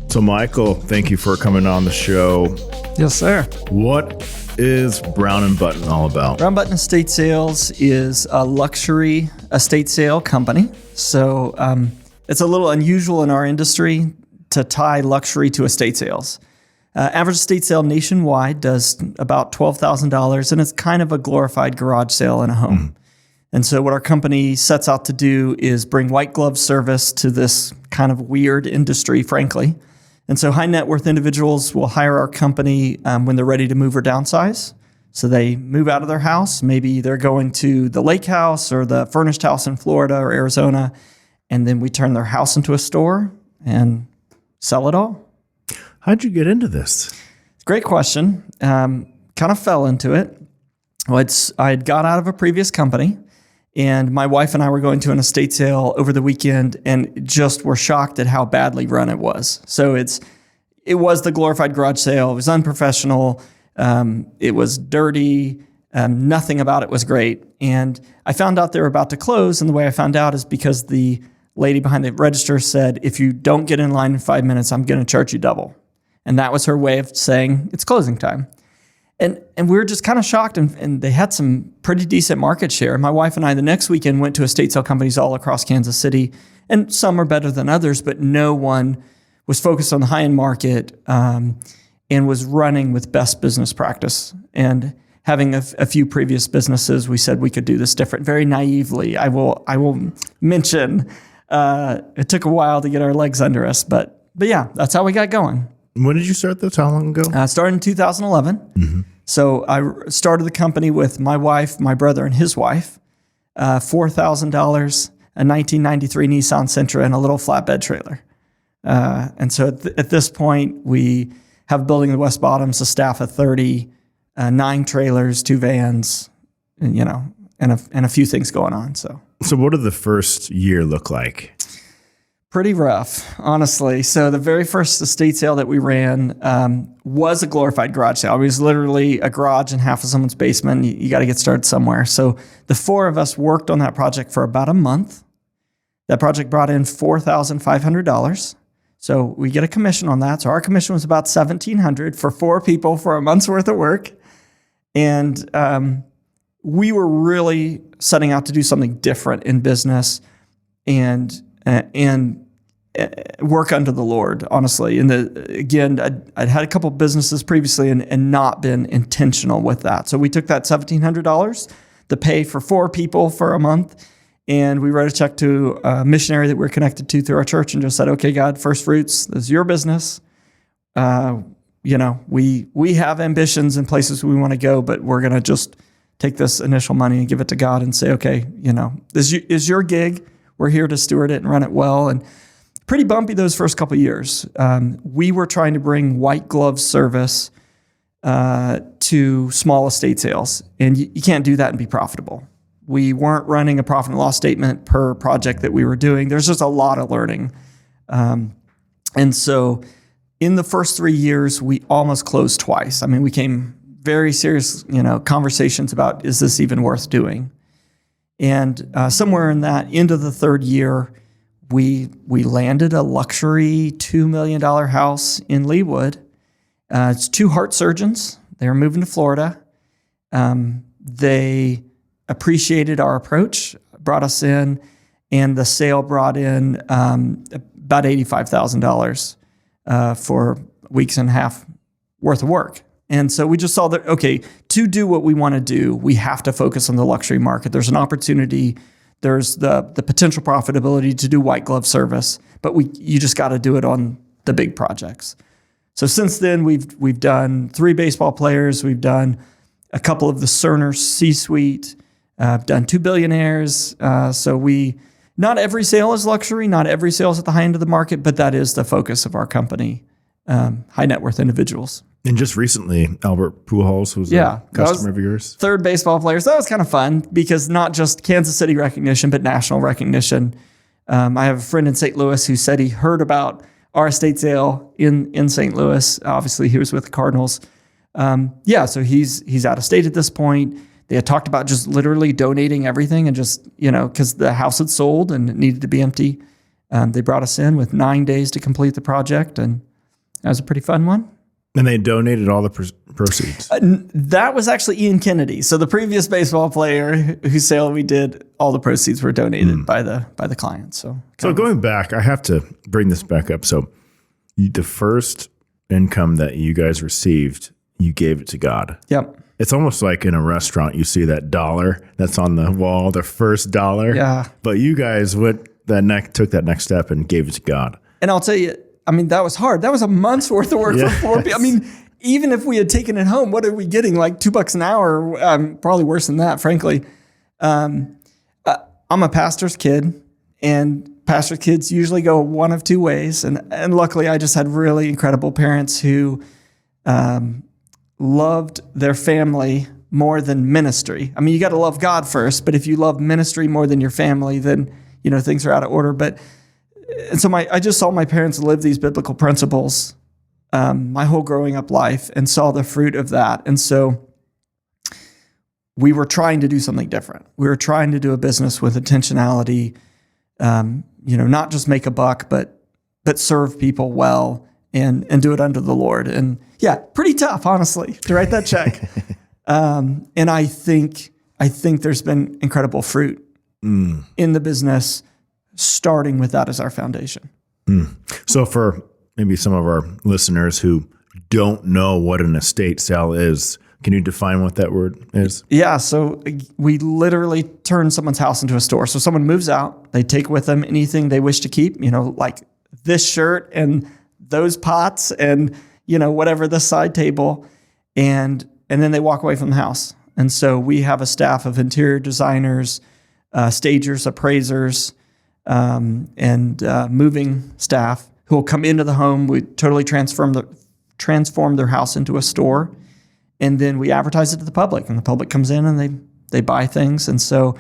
So, Michael, thank you for coming on the show. Yes, sir. What is Brown & Button all about? Brown Button Estate Sales is a luxury estate sale company. So it's a little unusual in our industry to tie luxury to estate sales. Average estate sale nationwide does about $12,000, and it's kind of a glorified garage sale in a home. And so what our company sets out to do is bring white glove service to this kind of weird industry, frankly. And so high net worth individuals will hire our company when they're ready to move or downsize. So they move out of their house. Maybe they're going to the lake house or the furnished house in Florida or Arizona. And then we turn their house into a store and sell it all. How'd you get into this? Great question. Kind of fell into it. Well, I had got out of a previous company, and my wife and I were going to an estate sale over the weekend and just were shocked at how badly run it was. So it was the glorified garage sale. It was unprofessional. It was dirty. Nothing about it was great. And I found out they were about to close. And the way I found out is because the lady behind the register said, if you don't get in line in 5 minutes, I'm going to charge you double. And that was her way of saying it's closing time. And we were just kind of shocked, and they had some pretty decent market share. My wife and I the next weekend went to estate sale companies all across Kansas City, and some are better than others, but no one was focused on the high-end market and was running with best business practice. And having a few previous businesses, we said we could do this different. Very naively, I will mention it took a while to get our legs under us, but yeah, that's how we got going. When did you start this? How long ago? I started in 2011. Mm-hmm. So I started the company with my wife, my brother, and his wife, $4,000, a 1993 Nissan Sentra, and a little flatbed trailer. And so at this point, we have a building in the West Bottoms, a staff of 30, 9 trailers, 2 vans, and a few things going on. So what did the first year look like? Pretty rough, honestly. So the very first estate sale that we ran was a glorified garage sale. It was literally a garage in half of someone's basement. You got to get started somewhere. So the 4 of us worked on that project for about a month. That project brought in $4,500. So we get a commission on that. So our commission was about $1,700 for 4 people for a month's worth of work. And we were really setting out to do something different in business and work unto the Lord, honestly. And again, I'd had a couple of businesses previously and not been intentional with that. So we took that $1,700 to pay for 4 people for a month, and we wrote a check to a missionary that we're connected to through our church and just said, okay, God, First Fruits, this is your business. We have ambitions and places we want to go, but we're going to just take this initial money and give it to God and say, okay, this is your gig. We're here to steward it and run it well. And pretty bumpy those first couple of years. We were trying to bring white glove service to small estate sales. And you can't do that and be profitable. We weren't running a profit and loss statement per project that we were doing. There's just a lot of learning. And so in the first 3 years, we almost closed twice. I mean, we came very serious, conversations about, is this even worth doing? And somewhere in that end of the 3rd year, we landed a luxury $2 million house in Leawood. It's 2 heart surgeons. They were moving to Florida. They appreciated our approach, brought us in, and the sale brought in about $85,000 for weeks and a half worth of work. And so we just saw that, okay, to do what we want to do, we have to focus on the luxury market. There's an opportunity. There's the potential profitability to do white glove service, but you just got to do it on the big projects. So since then, we've done 3 baseball players. We've done a couple of the Cerner C-suite. Done 2 billionaires. Not every sale is luxury. Not every sale is at the high end of the market, but that is the focus of our company, high net worth individuals. And just recently, Albert Pujols was a customer of yours. 3rd baseball player. So that was kind of fun because not just Kansas City recognition, but national recognition. I have a friend in St. Louis who said he heard about our estate sale in St. Louis. Obviously, he was with the Cardinals. So he's out of state at this point. They had talked about just literally donating everything and just, because the house had sold and it needed to be empty. They brought us in with 9 days to complete the project, and That was a pretty fun one. And they donated all the proceeds. That was actually Ian Kennedy. So the previous baseball player whose sale we did, all the proceeds were donated by the client. So going back, I have to bring this back up. So the first income that you guys received, you gave it to God. Yep. It's almost like in a restaurant, you see that dollar that's on the wall, the first dollar. Yeah. But you guys took that next step and gave it to God. And I'll tell you, I mean, that was hard. That was a month's worth of work for 4 people. I mean, even if we had taken it home, what are we getting? Like $2 an hour? Probably worse than that, frankly. I'm a pastor's kid, and pastor's kids usually go one of two ways. And luckily, I just had really incredible parents who loved their family more than ministry. I mean, you got to love God first, but if you love ministry more than your family, then things are out of order. And so I just saw my parents live these biblical principles my whole growing up life and saw the fruit of that. And so we were trying to do something different. We were trying to do a business with intentionality, not just make a buck, but serve people well and do it under the Lord. And yeah, pretty tough, honestly, to write that check. And I think there's been incredible fruit in the business, starting with that as our foundation. So for maybe some of our listeners who don't know what an estate sale is, can you define what that word is? Yeah. So we literally turn someone's house into a store. So someone moves out, they take with them anything they wish to keep, like this shirt and those pots and, whatever, the side table. And then they walk away from the house. And so we have a staff of interior designers, stagers, appraisers, and moving staff who will come into the home. We totally transform their house into a store, and then we advertise it to the public. And the public comes in and they buy things. And so,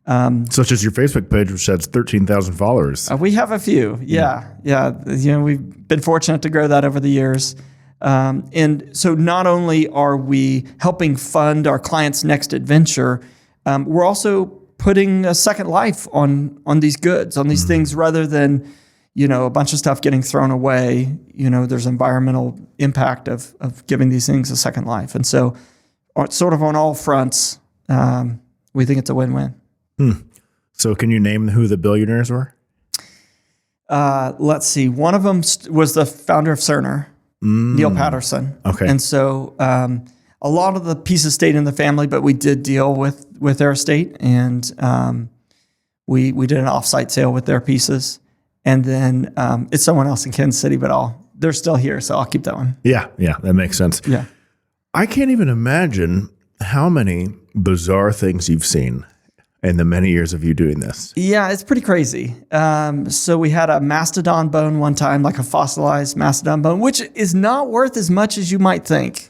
such as your Facebook page, which has 13,000 followers. We have a few, yeah. We've been fortunate to grow that over the years. And so, not only are we helping fund our clients' next adventure, we're also putting a second life on these goods, on these things, rather than, a bunch of stuff getting thrown away. There's environmental impact of giving these things a second life. And so sort of on all fronts, we think it's a win-win. So can you name who the billionaires were? Let's see. One of them was the founder of Cerner, Neil Patterson. Okay. And so a lot of the pieces stayed in the family, but we did deal with their estate, and we did an offsite sale with their pieces. And then it's someone else in Kansas City, but they're still here, so I'll keep that one. Yeah, that makes sense. Yeah. I can't even imagine how many bizarre things you've seen in the many years of you doing this. Yeah, it's pretty crazy. So we had a mastodon bone one time, like a fossilized mastodon bone, which is not worth as much as you might think.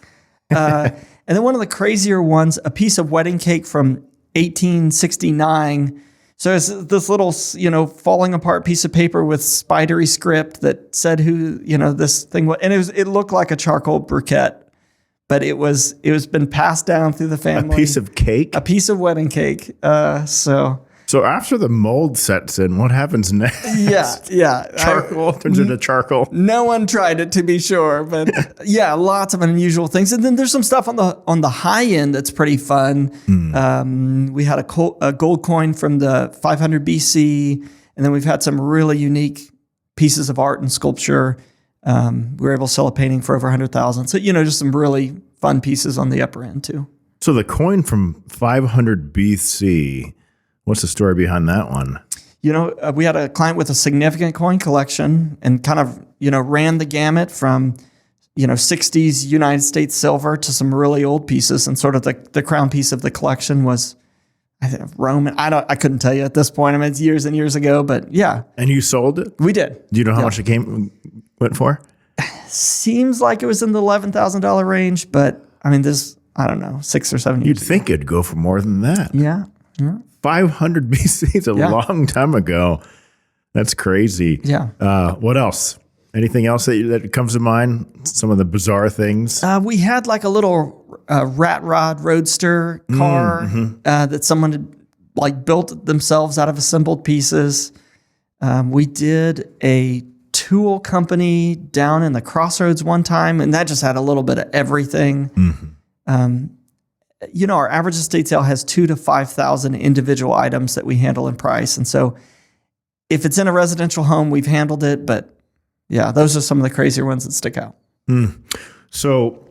And then one of the crazier ones, a piece of wedding cake from 1869. So it's this little, falling apart piece of paper with spidery script that said who, this thing was. And it looked like a charcoal briquette, but it was been passed down through the family. A piece of cake? A piece of wedding cake. So after the mold sets in, what happens next? Yeah. Charcoal turns into charcoal. No one tried it, to be sure, but yeah, lots of unusual things. And then there's some stuff on the high end that's pretty fun. We had a gold coin from the 500 BC, and then we've had some really unique pieces of art and sculpture. We were able to sell a painting for over 100,000. So just some really fun pieces on the upper end too. So the coin from 500 BC. What's the story behind that one? We had a client with a significant coin collection and kind of, ran the gamut from, 60s United States silver to some really old pieces. And sort of the crown piece of the collection was, I think, Roman. I couldn't tell you at this point. I mean, it's years and years ago, but yeah. And you sold it? We did. Do you know how much it went for? Seems like it was in the $11,000 range, but I mean, I don't know, 6 or 7 years You'd think it'd go for more than that. Yeah. 500 BC is a long time ago. That's crazy. Yeah. What else? Anything else that comes to mind? Some of the bizarre things? We had like a little rat rod roadster car that someone had built themselves out of assembled pieces. We did a tool company down in the Crossroads one time, and that just had a little bit of everything. Our average estate sale has 2,000 to 5,000 individual items that we handle in price. And so if it's in a residential home, we've handled it. But yeah, those are some of the crazier ones that stick out. So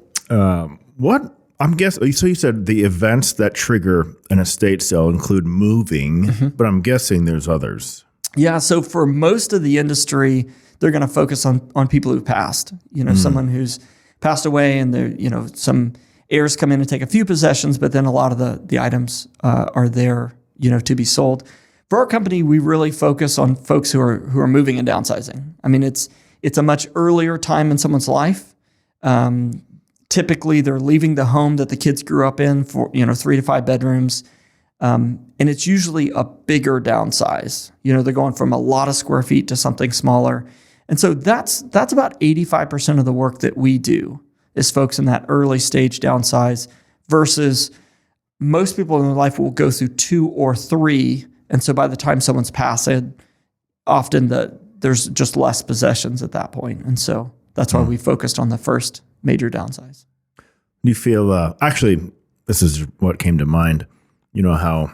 what I'm guessing, so you said the events that trigger an estate sale include moving, but I'm guessing there's others. Yeah. So for most of the industry, they're going to focus on people who've passed, someone who's passed away, and there, some heirs come in and take a few possessions, but then a lot of the items are there, to be sold. For our company, we really focus on folks who are moving and downsizing. I mean, it's a much earlier time in someone's life. Typically, they're leaving the home that the kids grew up in for 3 to 5 bedrooms, and it's usually a bigger downsize. They're going from a lot of square feet to something smaller, and so that's about 85% of the work that we do is folks in that early stage downsize. Versus most people in their life will go through 2 or 3, and so by the time someone's passing, often there's just less possessions at that point, and so that's why we focused on the first major downsize. Do you feel, actually, this is what came to mind. You know how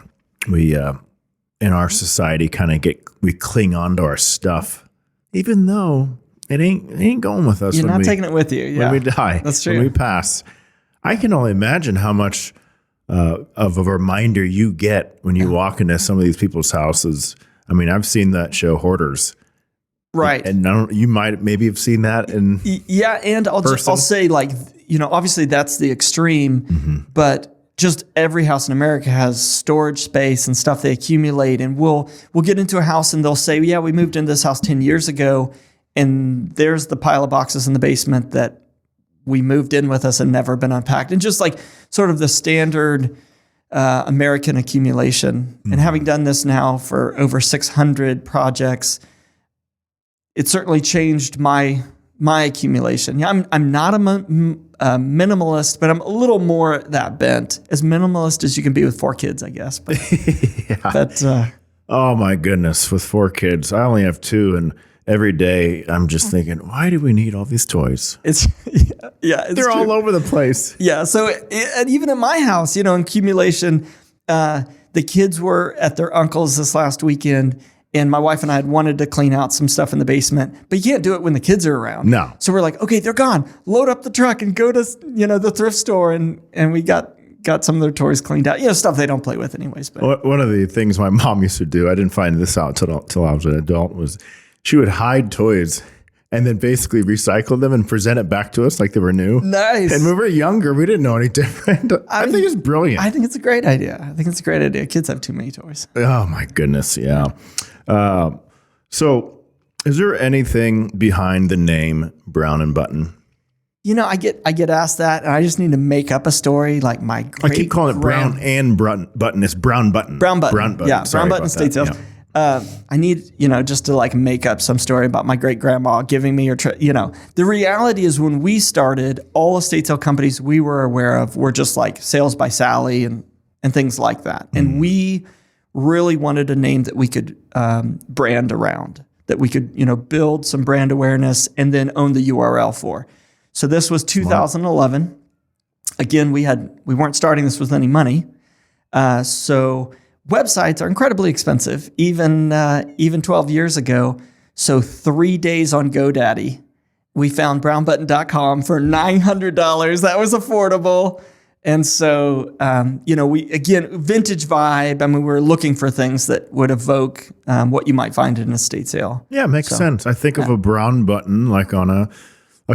we, in our society, we cling on to our stuff, even though it ain't going with us. You're not taking it with you. Yeah. When we die. That's true. When we pass. I can only imagine how much of a reminder you get when you walk into some of these people's houses. I mean, I've seen that show Hoarders. Right. And you might maybe have seen that in Yeah, and I'll say, obviously that's the extreme, but just every house in America has storage space and stuff they accumulate, and we'll get into a house and they'll say, yeah, we moved into this house 10 years ago, and there's the pile of boxes in the basement that we moved in with us and never been unpacked. And just like sort of the standard American accumulation. And having done this now for over 600 projects, it certainly changed my accumulation. Yeah, I'm not a minimalist, but I'm a little more that bent. As minimalist as you can be with 4 kids, I guess. But, oh my goodness, with 4 kids, I only have 2, and every day I'm just thinking, why do we need all these toys? It's They're true. all over the place. Yeah. So and even in my house, accumulation. The kids were at their uncle's this last weekend, and my wife and I had wanted to clean out some stuff in the basement, but you can't do it when the kids are around. No. So we're like, okay, they're gone. Load up the truck and go to the thrift store, and we got some of their toys cleaned out. Stuff they don't play with anyways. But One of the things my mom used to do, I didn't find this out till I was an adult, was she would hide toys and then basically recycle them and present it back to us like they were new. Nice. And when we were younger, we didn't know any different. I think it's brilliant. I think it's a great idea. Kids have too many toys. Oh my goodness, yeah. So is there anything behind the name Brown and Button? I get asked that, and I just need to make up a story like my great I keep calling it Brown and Button. It's Brown Button. Brown Button. Brown Button. Yeah, Sorry Brown Button about estate that. sales. Yeah. I need, just to like make up some story about my great grandma giving me the reality is when we started, all estate sale companies we were aware of were just like Sales by Sally and things like that. And we really wanted a name that we could brand around, that we could, build some brand awareness and then own the URL for. So this was 2011. Again, we weren't starting this with any money. So websites are incredibly expensive, even 12 years ago. So 3 days on GoDaddy, we found brownbutton.com for $900. That was affordable. And so, vintage vibe. I mean, we're looking for things that would evoke what you might find in an estate sale. Yeah, makes sense. I think of a brown button like on a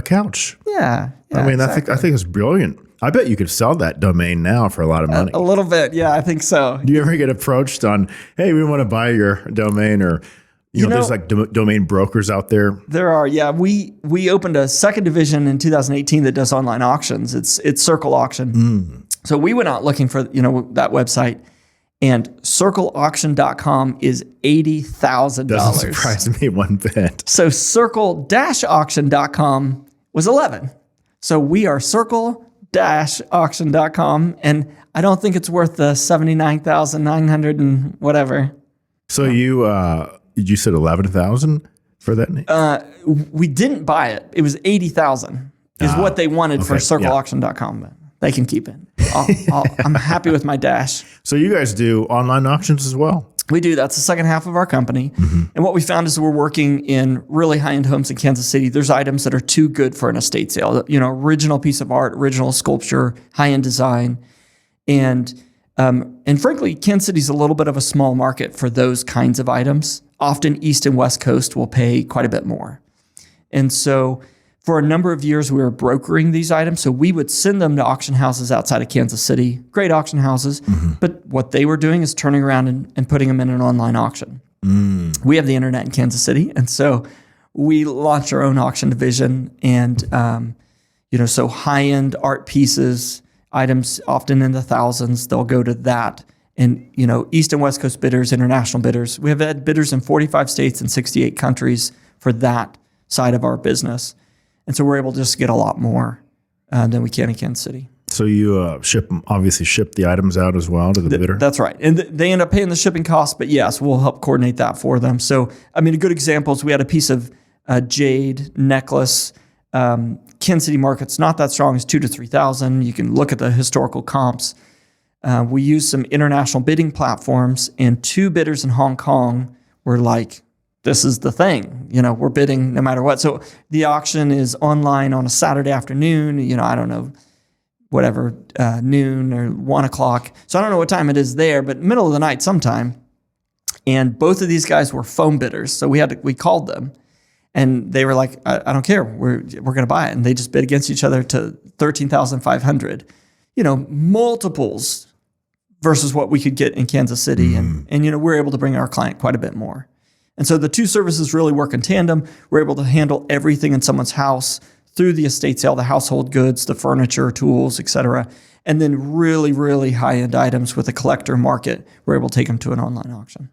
couch. Yeah. I mean, exactly. I think it's brilliant. I bet you could sell that domain now for a lot of money. A little bit. Yeah, I think so. Do you ever get approached on, hey, we want to buy your domain, or there's like domain brokers out there? There are. Yeah, we opened a second division in 2018 that does online auctions. It's Circle Auction. So we went out looking for that website, and circleauction.com is $80,000. Doesn't surprise me one bit. So circle-auction.com was 11. So we are circle-auction.com, and I don't think it's worth the $79,900 and whatever. So you said 11,000? for that? We didn't buy it. It was 80,000 is what they wanted for circleauction.com. But they can keep it. I'm happy with my dash. So you guys do online auctions as well? We do. That's the second half of our company. And what we found is we're working in really high-end homes in Kansas City. There's items that are too good for an estate sale. You know, original piece of art, original sculpture, high-end design. And frankly, Kansas City's a little bit of a small market for those kinds of items. Often East and West Coast will pay quite a bit more. And so for a number of years, we were brokering these items. So we would send them to auction houses outside of Kansas City, great auction houses. But what they were doing is turning around and putting them in an online auction. We have the internet in Kansas City. And so we launched our own auction division. And, so high-end art pieces, items often in the thousands, they'll go to that. And, East and West Coast bidders, international bidders. We have had bidders in 45 states and 68 countries for that side of our business. And so we're able to just get a lot more than we can in Kansas City. So you ship the items out as well to the bidder? That's right. And they end up paying the shipping costs, but yes, we'll help coordinate that for them. So, a good example is we had a piece of jade necklace. Kansas City market's not that strong. It's 2,000 to 3,000. You can look at the historical comps. We used some international bidding platforms, and 2 bidders in Hong Kong were like, this is the thing, we're bidding no matter what. So the auction is online on a Saturday afternoon, I don't know, whatever, noon or 1 o'clock. So I don't know what time it is there, but middle of the night sometime. And both of these guys were phone bidders. So we called them and they were like, I don't care. We're going to buy it. And they just bid against each other to 13,500, multiples versus what we could get in Kansas City. And we're able to bring our client quite a bit more. And so the 2 services really work in tandem. We're able to handle everything in someone's house through the estate sale, the household goods, the furniture, tools, et cetera. And then really, really high-end items with a collector market, we're able to take them to an online auction.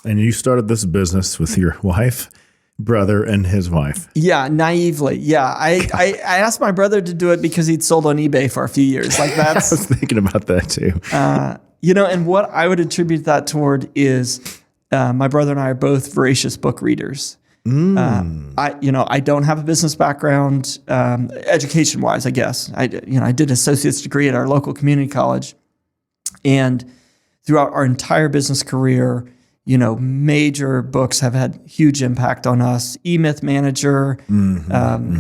And you started this business with your wife, brother, and his wife. Yeah, naively. Yeah, I asked my brother to do it because he'd sold on eBay for a few years. Like that's. I was thinking about that too. And what I would attribute that toward is my brother and I are both voracious book readers. I don't have a business background, education-wise, I guess. I did an associate's degree at our local community college, and throughout our entire business career, major books have had huge impact on us. E-Myth Manager,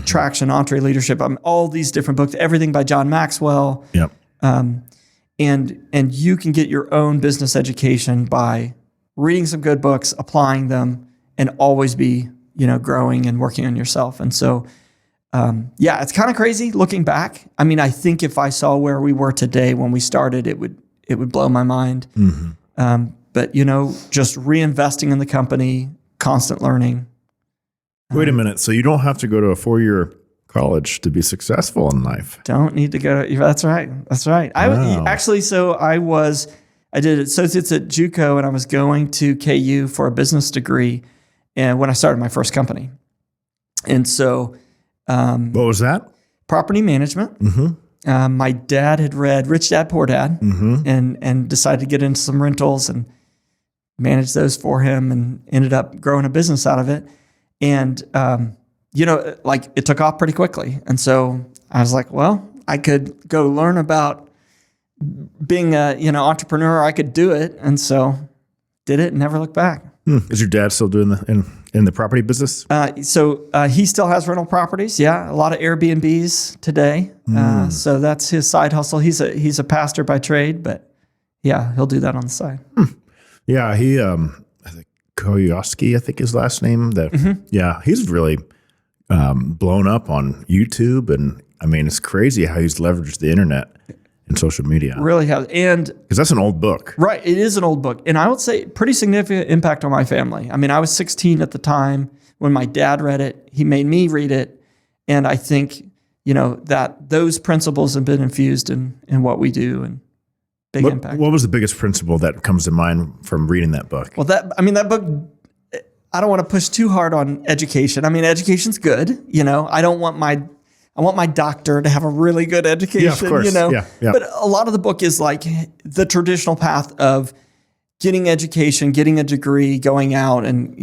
Traction, Entre Leadership, all these different books, everything by John Maxwell. Yep. And you can get your own business education by reading some good books, applying them, and always be, growing and working on yourself. And so, it's kind of crazy looking back. I think if I saw where we were today when we started, it would blow my mind. But, just reinvesting in the company, constant learning. Wait a minute. So you don't have to go to a 4-year college to be successful in life? Don't need to go. That's right. Wow. I did associates at JUCO, and I was going to KU for a business degree, and when I started my first company. And so, what was that? Property management. My dad had read Rich Dad Poor Dad, and decided to get into some rentals and manage those for him, and ended up growing a business out of it. And it took off pretty quickly. And so I was like, well, I could go learn about being a entrepreneur. I could do it, and so did it and never looked back. Is your dad still doing in the property business? So he still has rental properties. Yeah, a lot of Airbnbs today. So that's his side hustle. He's a pastor by trade, but yeah, he'll do that on the side. Yeah, he Koyoski, I think his last name. Yeah, he's really blown up on YouTube, and it's crazy how he's leveraged the internet and social media. Really has. And because that's an old book. Right. It is an old book. And I would say pretty significant impact on my family. I was 16 at the time when my dad read it. He made me read it. And I think, that those principles have been infused in what we do, and big impact. What was the biggest principle that comes to mind from reading that book? Well, that book, I don't want to push too hard on education. Education's good. I want my doctor to have a really good education, Yeah, of course. Yeah. But a lot of the book is like the traditional path of getting education, getting a degree, going out and,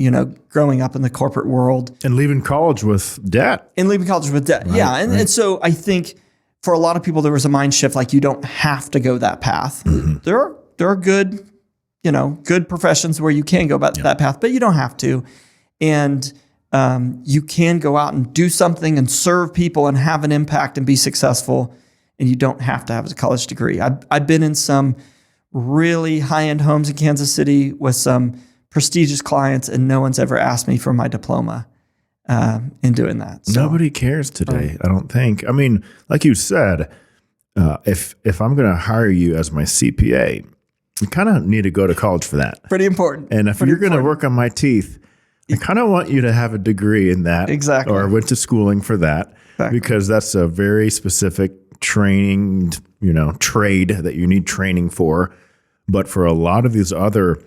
growing up in the corporate world. And leaving college with debt. And leaving college with debt. Right, Yeah. And so I think for a lot of people, there was a mind shift, like you don't have to go that path. Mm-hmm. There are good, good professions where you can go about that path, but you don't have to. And you can go out and do something and serve people and have an impact and be successful. And you don't have to have a college degree. I've been in some really high-end homes in Kansas City with some prestigious clients, and no one's ever asked me for my diploma in doing that. So, Nobody cares today, I don't think. I mean, like you said, if I'm going to hire you as my CPA, you kind of need to go to college for that. pretty important. And if you're going to work on my teeth, I kind of want you to have a degree in that. Exactly. Or went to schooling for that. Exactly. Because that's a very specific training, trade that you need training for. But for a lot of these other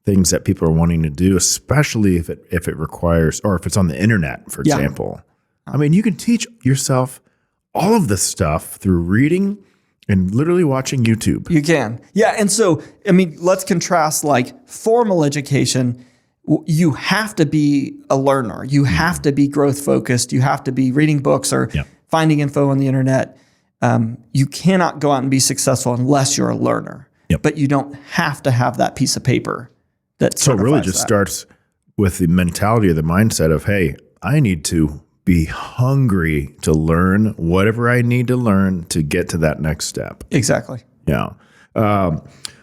things that people are wanting to do, especially if it requires, or if it's on the internet, for example, I mean, you can teach yourself all of this stuff through reading and literally watching YouTube. You can. Yeah. And so, I mean, let's contrast like formal education. You have to be a learner. You have to be growth focused. You have to be reading books or finding info on the internet. You cannot go out and be successful unless you're a learner. Yep. But you don't have to have that piece of paper. So it really just starts with the mentality or the mindset of, hey, I need to be hungry to learn whatever I need to learn to get to that next step. Exactly. Yeah.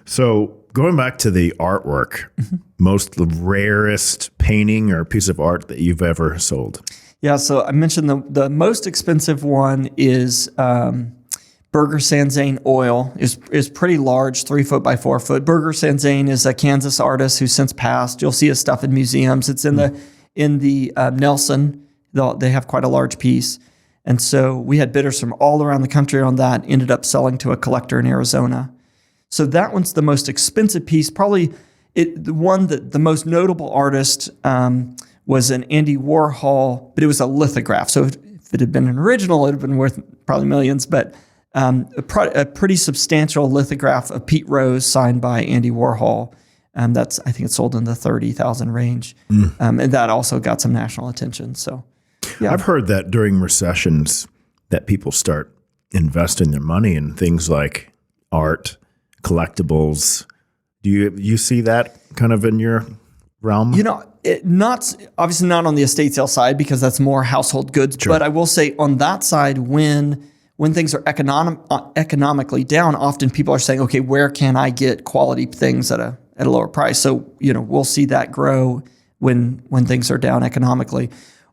So going back to the artwork, the rarest painting or piece of art that you've ever sold. Yeah. So I mentioned the most expensive one is Burger Sanzane oil is pretty large, 3 foot by 4 foot. Burger Sanzane is a Kansas artist who's since passed. You'll see his stuff in museums. It's in the Nelson. They have quite a large piece. And so we had bidders from all around the country on that, ended up selling to a collector in Arizona. So that one's the most expensive piece. Probably the one that the most notable artist was an Andy Warhol, but it was a lithograph. So if it had been an original, it would have been worth probably millions, but a pretty substantial lithograph of Pete Rose signed by Andy Warhol. I think it's sold in the 30,000 range. And that also got some national attention. So, yeah. I've heard that during recessions that people start investing their money in things like art, collectibles. Do you see that kind of in your realm? Obviously not on the estate sale side because that's more household goods. Sure. But I will say on that side, when things are economically down, often people are saying, okay, where can I get quality things at a lower price? So, we'll see that grow when things are down economically.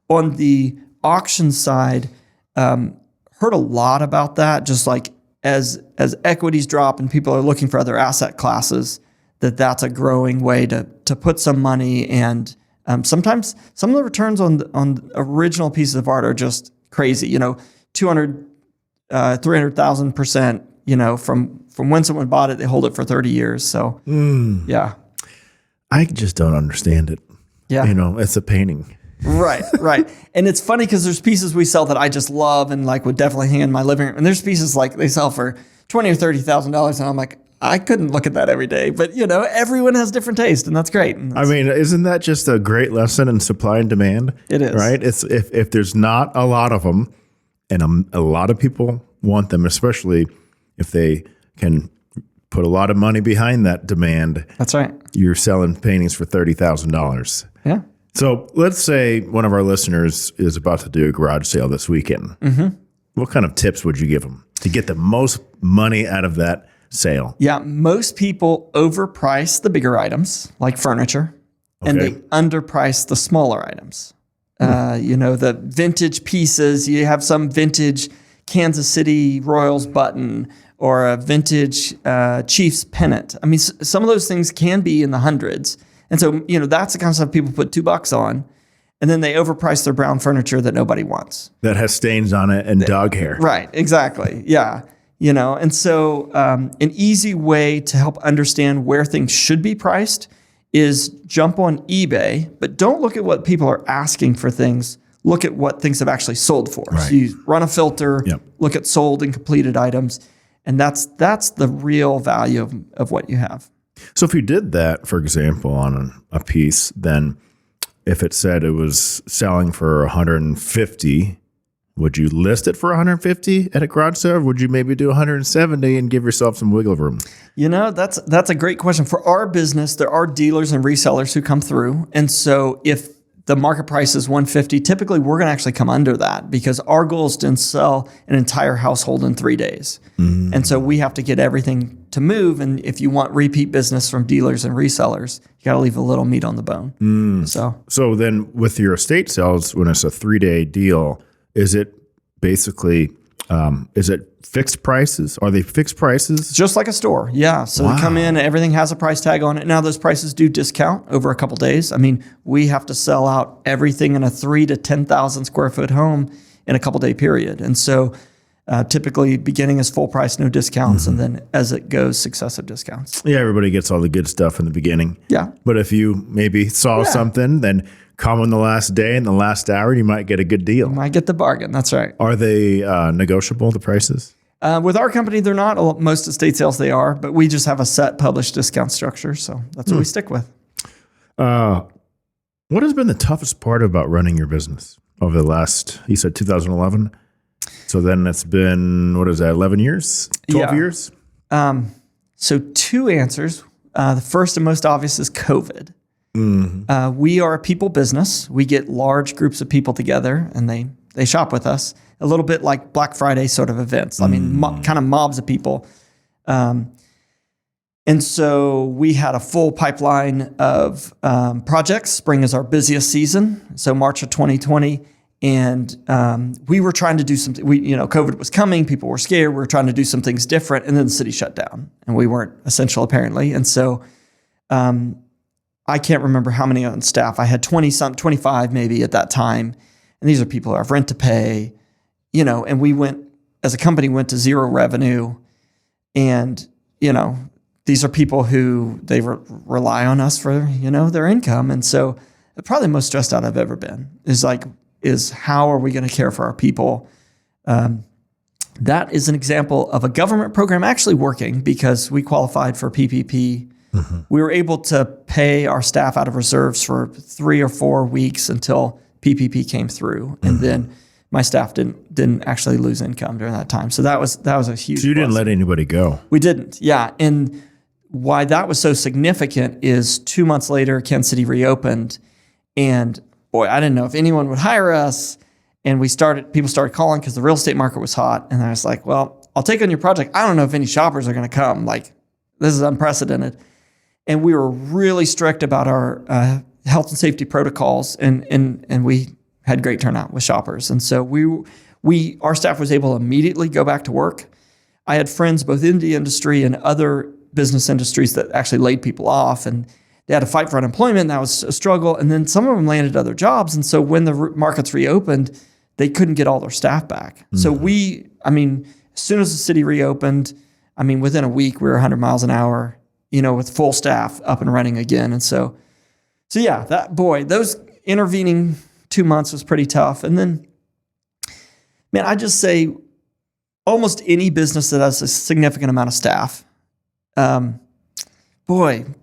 On the auction side, heard a lot about that, just like as equities drop and people are looking for other asset classes, that's a growing way to put some money. And sometimes some of the returns on original pieces of art are just crazy, 200 300,000%, from when someone bought it, they hold it for 30 years. So, yeah. I just don't understand it. Yeah. It's a painting. Right. And it's funny because there's pieces we sell that I just love and like would definitely hang in my living room. And there's pieces like they sell for $20,000 or $30,000. And I'm like, I couldn't look at that every day. But, everyone has different taste and that's great. I mean, isn't that just a great lesson in supply and demand? It is. Right? It's if there's not a lot of them, and a lot of people want them, especially if they can put a lot of money behind that demand. That's right. You're selling paintings for $30,000. Yeah. So let's say one of our listeners is about to do a garage sale this weekend. Mm-hmm. What kind of tips would you give them to get the most money out of that sale? Yeah. Most people overprice the bigger items like furniture and they underprice the smaller items. The vintage pieces, you have some vintage Kansas City Royals button or a vintage Chiefs pennant. I mean, some of those things can be in the hundreds. And so, that's the kind of stuff people put $2 on and then they overprice their brown furniture that nobody wants. That has stains on it and dog hair. Right. Exactly. Yeah. And so an easy way to help understand where things should be priced is jump on eBay, but don't look at what people are asking for things. Look at what things have actually sold for. Right. So you run a filter, look at sold and completed items, and that's the real value of what you have. So if you did that, for example, on a piece, then if it said it was selling for 150, would you list it for 150 at a garage sale? Or would you maybe do 170 and give yourself some wiggle room? That's a great question. For our business, there are dealers and resellers who come through. And so if the market price is 150, typically we're going to actually come under that because our goal is to sell an entire household in 3 days. And so we have to get everything to move. And if you want repeat business from dealers and resellers, you got to leave a little meat on the bone. So then with your estate sales, when it's a 3-day deal, is it basically, is it fixed prices? Are they fixed prices? Just like a store. Yeah. So they come in, everything has a price tag on it. Now those prices do discount over a couple days. I mean, we have to sell out everything in a 3,000 to 10,000 square foot home in a couple day period. And so typically beginning is full price, no discounts. And then as it goes, successive discounts. Yeah, everybody gets all the good stuff in the beginning. Yeah. But if you maybe saw something, then come on the last day and the last hour, you might get a good deal. You might get the bargain. That's right. Are they negotiable, the prices? With our company, they're not. Most estate sales, they are. But we just have a set published discount structure. So that's what we stick with. What has been the toughest part about running your business over the last, you said 2011? So then it's been, 11 years? 12 years? So 2 answers. The first and most obvious is COVID. We are a people business. We get large groups of people together and they shop with us. A little bit like Black Friday sort of events. I mean, kind of mobs of people. And so we had a full pipeline of projects. Spring is our busiest season. So March of 2020. And we were trying to do something. COVID was coming. People were scared. We were trying to do some things different. And then the city shut down. And we weren't essential apparently. And so I can't remember how many on staff. I had 25 maybe at that time. And these are people who have rent to pay, and we as a company went to zero revenue. And, these are people who they rely on us for, their income. And so probably the most stressed out I've ever been is how are we going to care for our people? That is an example of a government program actually working because we qualified for PPP. We were able to pay our staff out of reserves for 3 or 4 weeks until PPP came through, and then my staff didn't actually lose income during that time. So that was a huge. So you didn't let anybody go. We didn't, yeah. And why that was so significant is 2 months later, Kansas City reopened, and boy, I didn't know if anyone would hire us. And people started calling because the real estate market was hot, and I was like, well, I'll take on your project. I don't know if any shoppers are going to come. Like, this is unprecedented. And we were really strict about our health and safety protocols, and we had great turnout with shoppers. And so our staff was able to immediately go back to work. I had friends both in the industry and other business industries that actually laid people off, and they had to fight for unemployment. And that was a struggle. And then some of them landed other jobs. And so when the markets reopened, they couldn't get all their staff back. So as soon as the city reopened, within a week, we were 100 miles an hour, with full staff up and running again. And so yeah, those intervening 2 months was pretty tough. And then, man, I just say almost any business that has a significant amount of staff,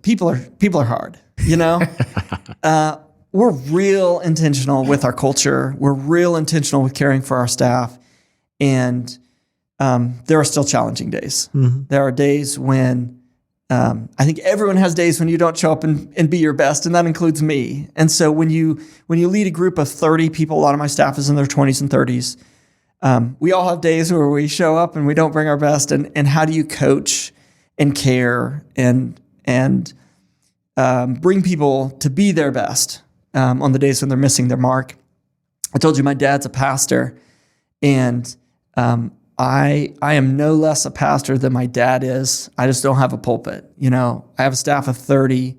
people are hard, we're real intentional with our culture. We're real intentional with caring for our staff. And there are still challenging days. There are days when I think everyone has days when you don't show up and be your best, and that includes me. And so when you lead a group of 30 people, a lot of my staff is in their 20s and 30s, we all have days where we show up and we don't bring our best. And how do you coach and care and bring people to be their best on the days when they're missing their mark? I told you my dad's a pastor, and I am no less a pastor than my dad is. I just don't have a pulpit. I have a staff of 30,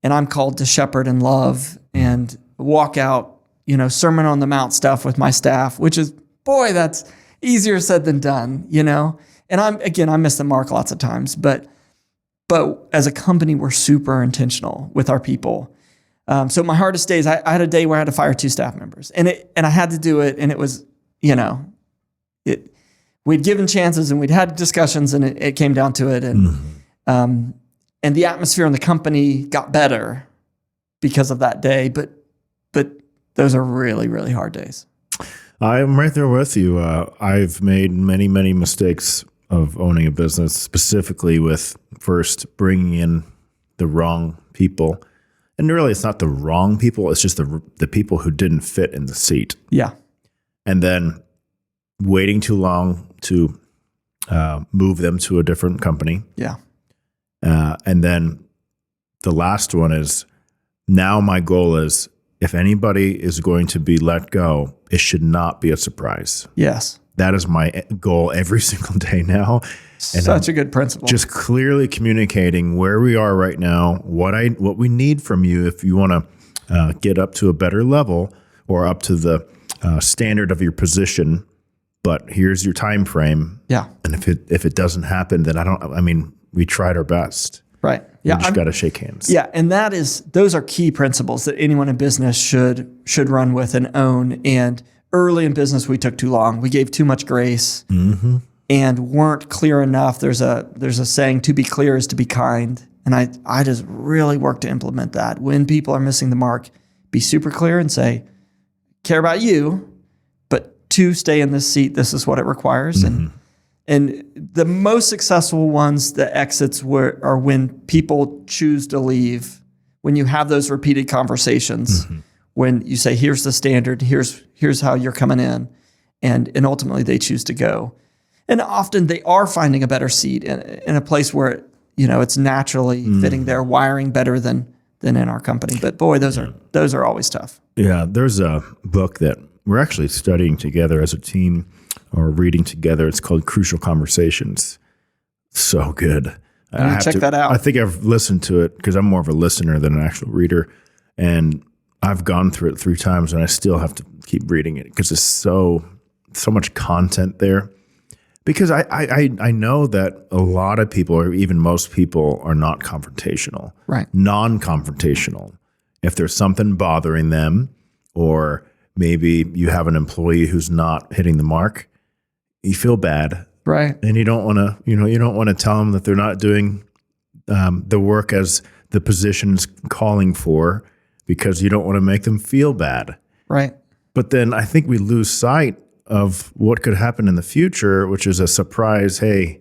and I'm called to shepherd and love and walk out, Sermon on the Mount stuff with my staff, which is, boy, that's easier said than done, And I miss the mark lots of times, but as a company, we're super intentional with our people. So my hardest days, I had a day where I had to fire 2 staff members, and I had to do it, and it was, we'd given chances and we'd had discussions, and it came down to it. And And the atmosphere in the company got better because of that day. But those are really, really hard days. I'm right there with you. I've made many, many mistakes of owning a business, specifically with first bringing in the wrong people. And really, it's not the wrong people. It's just the people who didn't fit in the seat. Yeah. And then waiting too long to move them to a different company. Yeah. And then the last one is, now my goal is, if anybody is going to be let go, it should not be a surprise. Yes. That is my goal every single day now. And Such a good principle. just clearly communicating where we are right now, what we need from you if you want to get up to a better level or up to the standard of your position. But here's your time frame. Yeah. And if it doesn't happen, then we tried our best. Right. Yeah. We just got to shake hands. Yeah. And those are key principles that anyone in business should run with and own. And early in business, we took too long. We gave too much grace and weren't clear enough. There's a saying, to be clear is to be kind. And I just really work to implement that. When people are missing the mark, be super clear and say, care about you, but to stay in this seat, this is what it requires. And the most successful ones, the exits are when people choose to leave. When you have those repeated conversations, when you say, here's the standard, here's how you're coming in, and ultimately they choose to go. And often they are finding a better seat in a place where it's naturally fitting their wiring better than in our company. But boy, those are always tough. Yeah, there's a book that we're actually studying together as a team or reading together. It's called Crucial Conversations. So good. Check that out. I think I've listened to it because I'm more of a listener than an actual reader. And I've gone through it 3 times and I still have to keep reading it because there's so much content there. Because I know that a lot of people, or even most people, are not confrontational. Right. Non-confrontational. If there's something bothering them, or maybe you have an employee who's not hitting the mark, you feel bad. Right. And you don't want to tell them that they're not doing the work as the position's calling for, because you don't want to make them feel bad. Right. But then I think we lose sight of what could happen in the future, which is a surprise. Hey,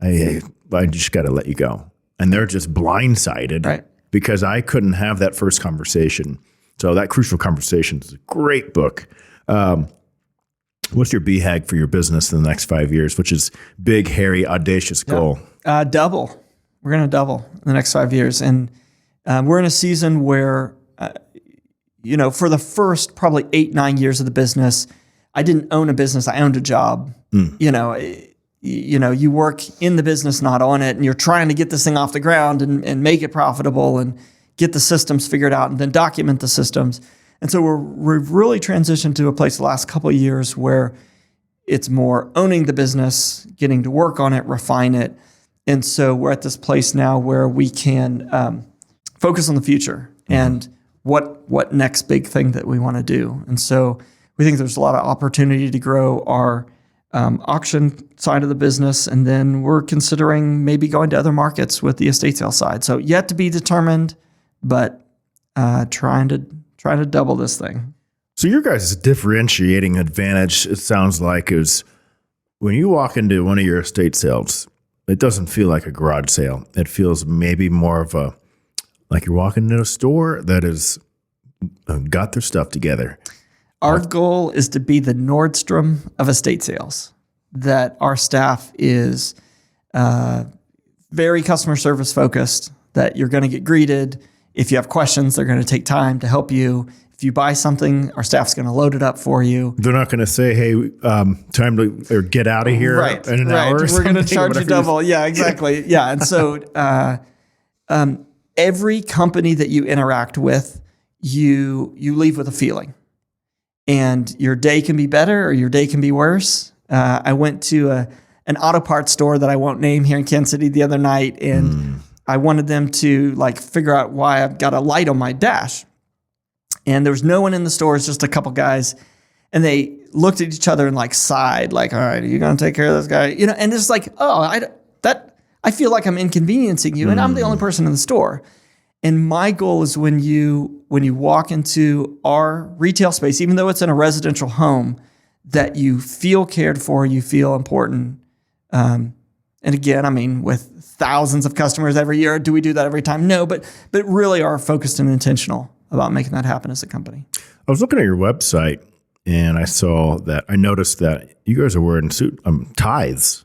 I just got to let you go. And they're just blindsided, right, because I couldn't have that first conversation. So that Crucial Conversation is a great book. What's your BHAG for your business in the next 5 years, which is big, hairy, audacious goal? Double. We're going to double in the next 5 years. And we're in a season where, for the first probably 8-9 years of the business, I didn't own a business. I owned a job. You work in the business, not on it, and you're trying to get this thing off the ground and make it profitable and get the systems figured out and then document the systems. And so we've really transitioned to a place the last couple of years where it's more owning the business, getting to work on it, refine it. And so we're at this place now where we can focus on the future and what next big thing that we want to do. And so we think there's a lot of opportunity to grow our auction side of the business, and then we're considering maybe going to other markets with the estate sale side. So yet to be determined, but trying to double this thing. So your guys' differentiating advantage, it sounds like, is when you walk into one of your estate sales, it doesn't feel like a garage sale. It feels maybe more of like you're walking into a store that has got their stuff together. Our goal is to be the Nordstrom of estate sales, that our staff is very customer service focused, that you're going to get greeted. If you have questions, they're going to take time to help you. If you buy something, our staff's going to load it up for you. They're not going to say, hey, time to or get out of here in an hour or We're going to charge you double. Yeah, exactly. Yeah. And so every company that you interact with, you leave with a feeling. And your day can be better or your day can be worse. I went to an auto parts store that I won't name here in Kansas City the other night, and I wanted them to figure out why I've got a light on my dash. And there was no one in the store. It's just a couple guys. And they looked at each other and sighed, all right, are you going to take care of this guy? And it's I feel like I'm inconveniencing you, and I'm the only person in the store. And my goal is when you walk into our retail space, even though it's in a residential home, that you feel cared for, you feel important. And again, I mean, with thousands of customers every year, do we do that every time? No, but really are focused and intentional about making that happen as a company. I was looking at your website and I noticed that you guys are wearing tithes.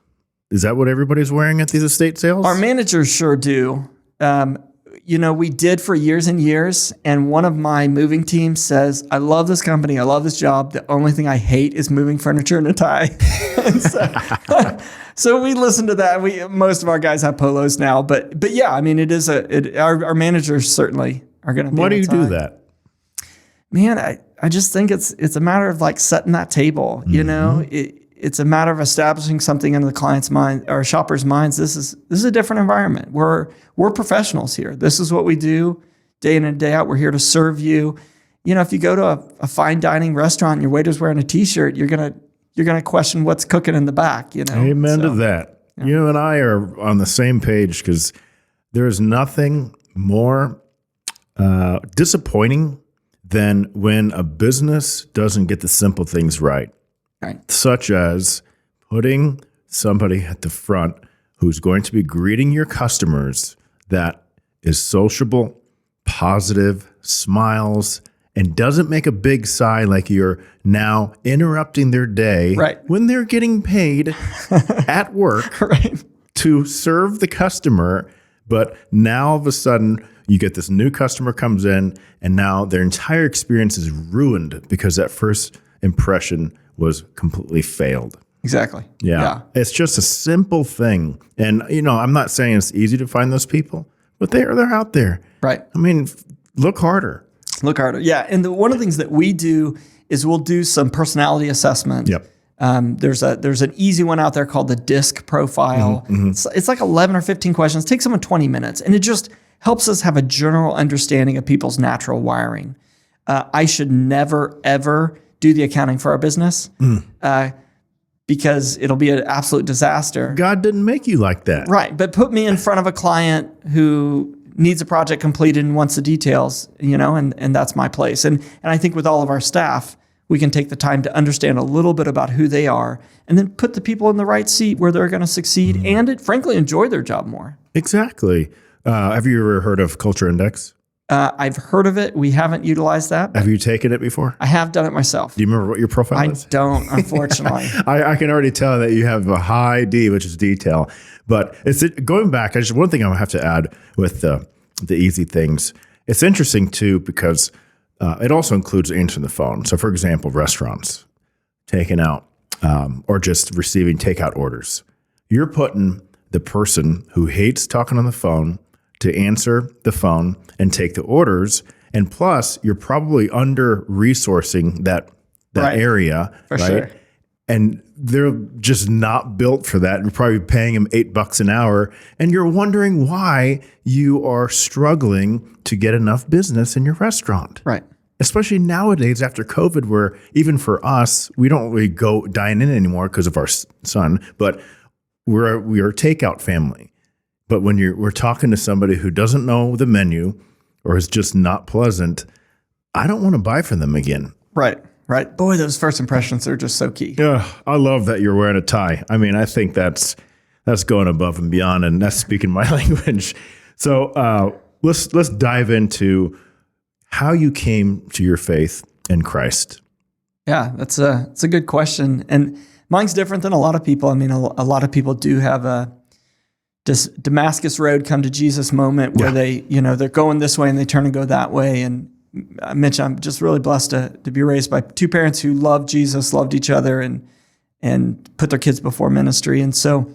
Is that what everybody's wearing at these estate sales? Our managers sure do. We did for years and years, and one of my moving teams says, I love this company, I love this job. The only thing I hate is moving furniture in a tie. So we listen to that. Most of our guys have polos now, but yeah, I mean, our managers certainly are going to be. Why do you do that? Man, I just think it's a matter of like setting that table, It's a matter of establishing something in the client's mind or shopper's minds. This is a different environment. We're professionals here. This is what we do day in and day out. We're here to serve you. If you go to a fine dining restaurant and your waiter's wearing a t-shirt, you're gonna question what's cooking in the back. Amen to that. Yeah. You and I are on the same page because there is nothing more disappointing than when a business doesn't get the simple things right. Right. Such as putting somebody at the front who's going to be greeting your customers that is sociable, positive, smiles, and doesn't make a big sigh like you're now interrupting their day when they're getting paid at work to serve the customer. But now all of a sudden you get this new customer comes in and now their entire experience is ruined because that first impression was completely failed. Exactly. Yeah. It's just a simple thing. And, I'm not saying it's easy to find those people, but they're out there. Right. I mean, look harder. Look harder. Yeah. And one of the things that we do is we'll do some personality assessment. Yep. There's an easy one out there called the DISC profile. It's like 11 or 15 questions. It takes someone 20 minutes. And it just helps us have a general understanding of people's natural wiring. I should never, ever do the accounting for our business because it'll be an absolute disaster. God didn't make you like that. Right. But put me in front of a client who needs a project completed and wants the details, and that's my place. And I think with all of our staff, we can take the time to understand a little bit about who they are and then put the people in the right seat where they're going to succeed and frankly, enjoy their job more. Exactly. Have you ever heard of Culture Index? I've heard of it. We haven't utilized that. Have you taken it before? I have done it myself. Do you remember what your profile is? I don't, unfortunately. I can already tell that you have a high D, which is detail. But going back, one thing I have to add with the easy things. It's interesting too because it also includes answering the phone. So, for example, restaurants taking out or just receiving takeout orders. You're putting the person who hates talking on the phone to answer the phone and take the orders. And plus, you're probably under-resourcing that area, for sure. And they're just not built for that. You're probably paying them $8 an hour, and you're wondering why you are struggling to get enough business in your restaurant. Right. Especially nowadays after COVID, where even for us, we don't really go dine in anymore because of our son, but we are a takeout family. But when we're talking to somebody who doesn't know the menu or is just not pleasant, I don't want to buy from them again. Right. Boy, those first impressions are just so key. Yeah, I love that you're wearing a tie. I mean, I think that's going above and beyond, and that's speaking my language. So let's dive into how you came to your faith in Christ. Yeah, it's a good question, and mine's different than a lot of people. I mean, a lot of people do have a Damascus Road come to Jesus moment where they're going this way and they turn and go that way. And I mentioned I'm just really blessed to be raised by two parents who loved Jesus, loved each other, and put their kids before ministry. And so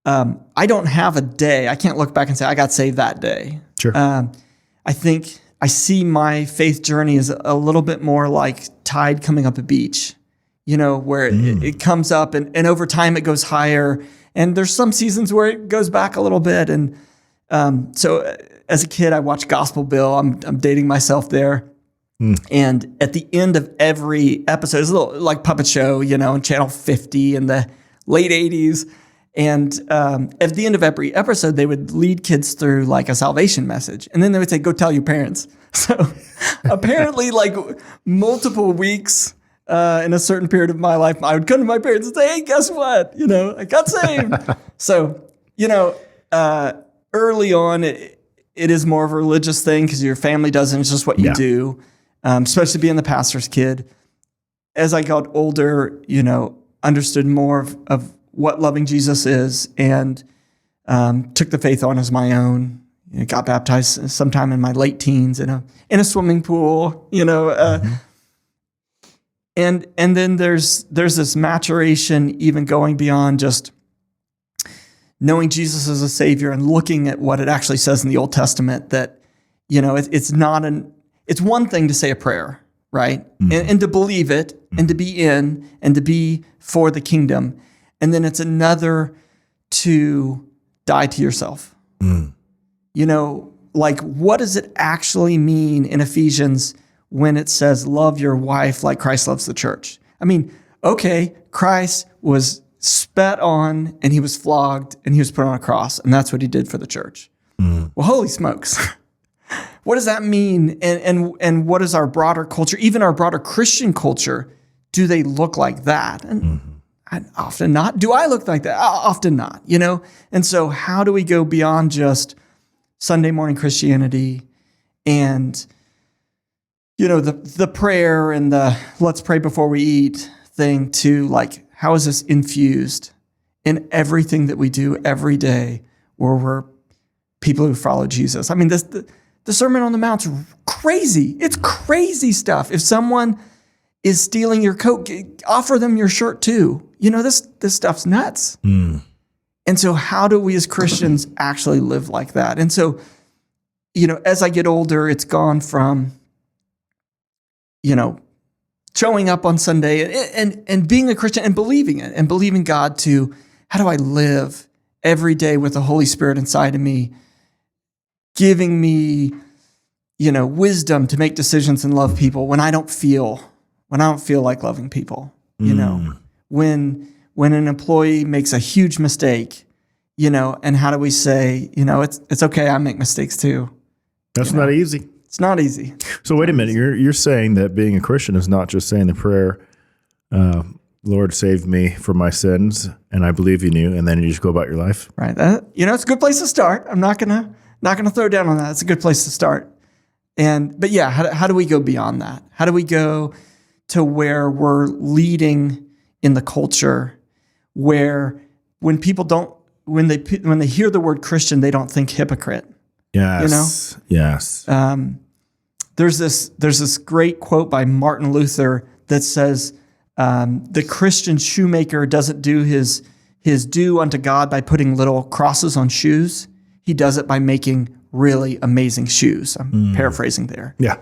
I don't have a day. I can't look back and say I got saved that day. Sure. I think I see my faith journey as a little bit more like tide coming up a beach, where it comes up and over time it goes higher. And there's some seasons where it goes back a little bit. And so as a kid, I watched Gospel Bill. I'm dating myself there. And at the end of every episode, it's a little like Puppet Show, on Channel 50 in the late 80s. And at the end of every episode, they would lead kids through like a salvation message. And then they would say, go tell your parents. So apparently like multiple weeks in a certain period of my life, I would come to my parents and say, hey, guess what? I got saved. So, early on, it is more of a religious thing because your family does it. It's just what you do, especially being the pastor's kid. As I got older, understood more of what loving Jesus is and took the faith on as my own. Got baptized sometime in my late teens in a swimming pool, and then there's this maturation even going beyond just knowing Jesus as a savior and looking at what it actually says in the Old Testament that, it's one thing to say a prayer, right? And to believe it and to be in and to be for the kingdom. And then it's another to die to yourself. What does it actually mean in Ephesians when it says, love your wife like Christ loves the church? I mean, okay, Christ was spat on and he was flogged and he was put on a cross, and that's what he did for the church. Well, holy smokes. What does that mean? And what is our broader culture, even our broader Christian culture, do they look like that? And often not. Do I look like that? Often not, And so how do we go beyond just Sunday morning Christianity and, the prayer and the let's pray before we eat thing to like, how is this infused in everything that we do every day where we're people who follow Jesus? I mean, the Sermon on the Mount's crazy. It's crazy stuff. If someone is stealing your coat, offer them your shirt too. This stuff's nuts. And so how do we as Christians actually live like that? And so, as I get older, it's gone from, showing up on Sunday and being a Christian and believing it and believing God to how do I live every day with the Holy Spirit inside of me, giving me, wisdom to make decisions and love people when I don't feel like loving people, when an employee makes a huge mistake, and how do we say, it's okay, I make mistakes too. That's not easy. It's not easy. So wait a minute, you're saying that being a Christian is not just saying the prayer, Lord, save me from my sins, and I believe in you, and then you just go about your life? Right. It's a good place to start. I'm not gonna throw down on that. It's a good place to start. But yeah, how do we go beyond that? How do we go to where we're leading in the culture, where when people when they hear the word Christian, they don't think hypocrite. Yes. Yes. There's this great quote by Martin Luther that says, the Christian shoemaker doesn't do his due unto God by putting little crosses on shoes. He does it by making really amazing shoes. I'm paraphrasing there. Yeah.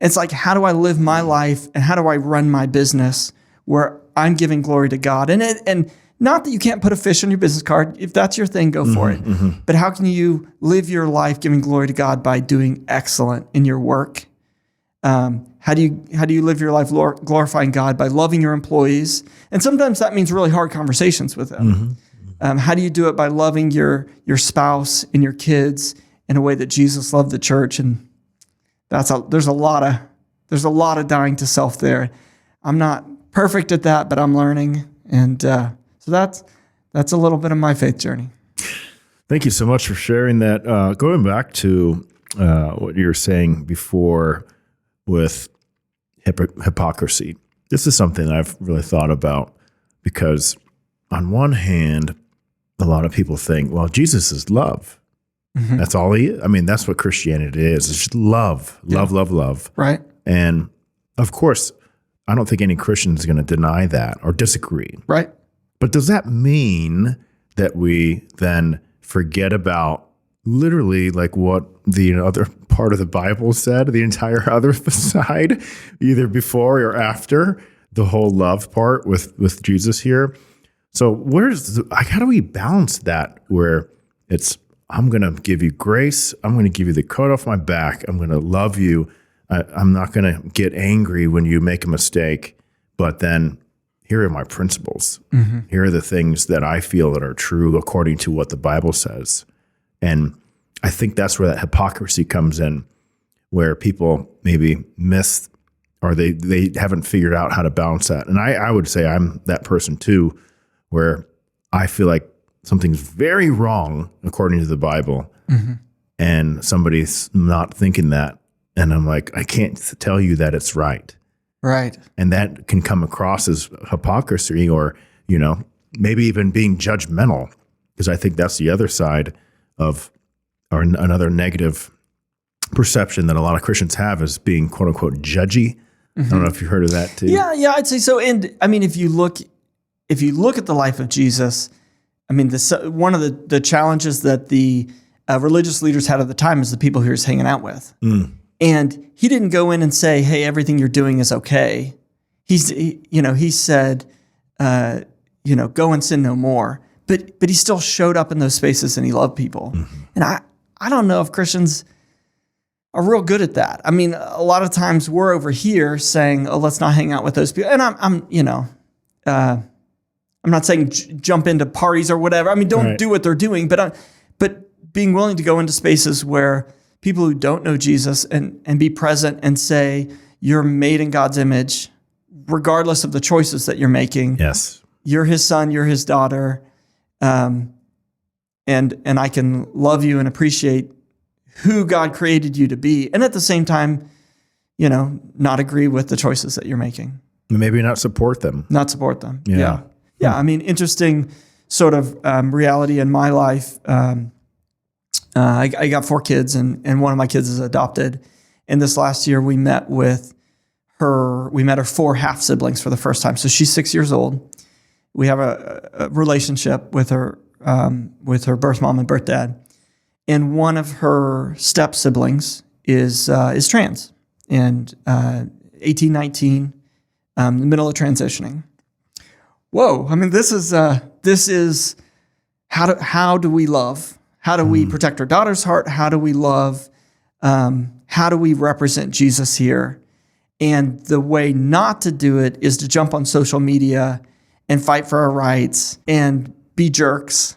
It's like, how do I live my life and how do I run my business where I'm giving glory to God? And not that you can't put a fish on your business card. If that's your thing, go for it. But how can you live your life giving glory to God by doing excellent in your work? How do you live your life glorifying God by loving your employees? And sometimes that means really hard conversations with them. How do you do it by loving your spouse and your kids in a way that Jesus loved the church? And there's a lot of dying to self there. I'm not perfect at that, but I'm learning. And so that's a little bit of my faith journey. Thank you so much for sharing that. Going back to what you were saying before with hypocrisy, this is something I've really thought about because on one hand, a lot of people think, well, Jesus is love. That's all he is. I mean, that's what Christianity is. It's just love, love. Right. And of course, I don't think any Christian is going to deny that or disagree. Right. But does that mean that we then forget about literally like what the other part of the Bible said, the entire other side, either before or after the whole love part with Jesus here? So how do we balance that where it's, I'm going to give you grace. I'm going to give you the coat off my back. I'm going to love you. I'm not going to get angry when you make a mistake. But then here are my principles. Here are the things that I feel that are true according to what the Bible says. And I think that's where that hypocrisy comes in, where people maybe miss or they haven't figured out how to balance that. And I would say I'm that person too, where I feel like something's very wrong according to the Bible, and somebody's not thinking that. And I'm like, I can't tell you that it's right. Right. And that can come across as hypocrisy or, maybe even being judgmental, because I think that's the other side of, or another negative perception that a lot of Christians have is being quote unquote judgy. I don't know if you've heard of that too. Yeah, I'd say so. And I mean, if you look at the life of Jesus, I mean, one of the challenges that the religious leaders had at the time is the people he was hanging out with. And he didn't go in and say, hey, everything you're doing is okay. He said, go and sin no more. But he still showed up in those spaces and he loved people. And I don't know if Christians are real good at that. I mean, a lot of times we're over here saying, oh, let's not hang out with those people. And I'm not saying jump into parties or whatever. I mean, don't do what they're doing, but being willing to go into spaces where people who don't know Jesus and be present and say, you're made in God's image, regardless of the choices that you're making. Yes. You're his son, you're his daughter. And I can love you and appreciate who God created you to be. And at the same time, not agree with the choices that you're making. Maybe not support them. Yeah. I mean, interesting sort of reality in my life. I got 4 kids and one of my kids is adopted. And this last year we met her 4 half siblings for the first time. So she's 6 years old. We have a relationship with her birth mom and birth dad. And one of her step siblings is trans and 18, 19, the middle of transitioning. Whoa. I mean, this is how do we love? How do we protect our daughter's heart? How do we love? How do we represent Jesus here? And the way not to do it is to jump on social media and fight for our rights and be jerks.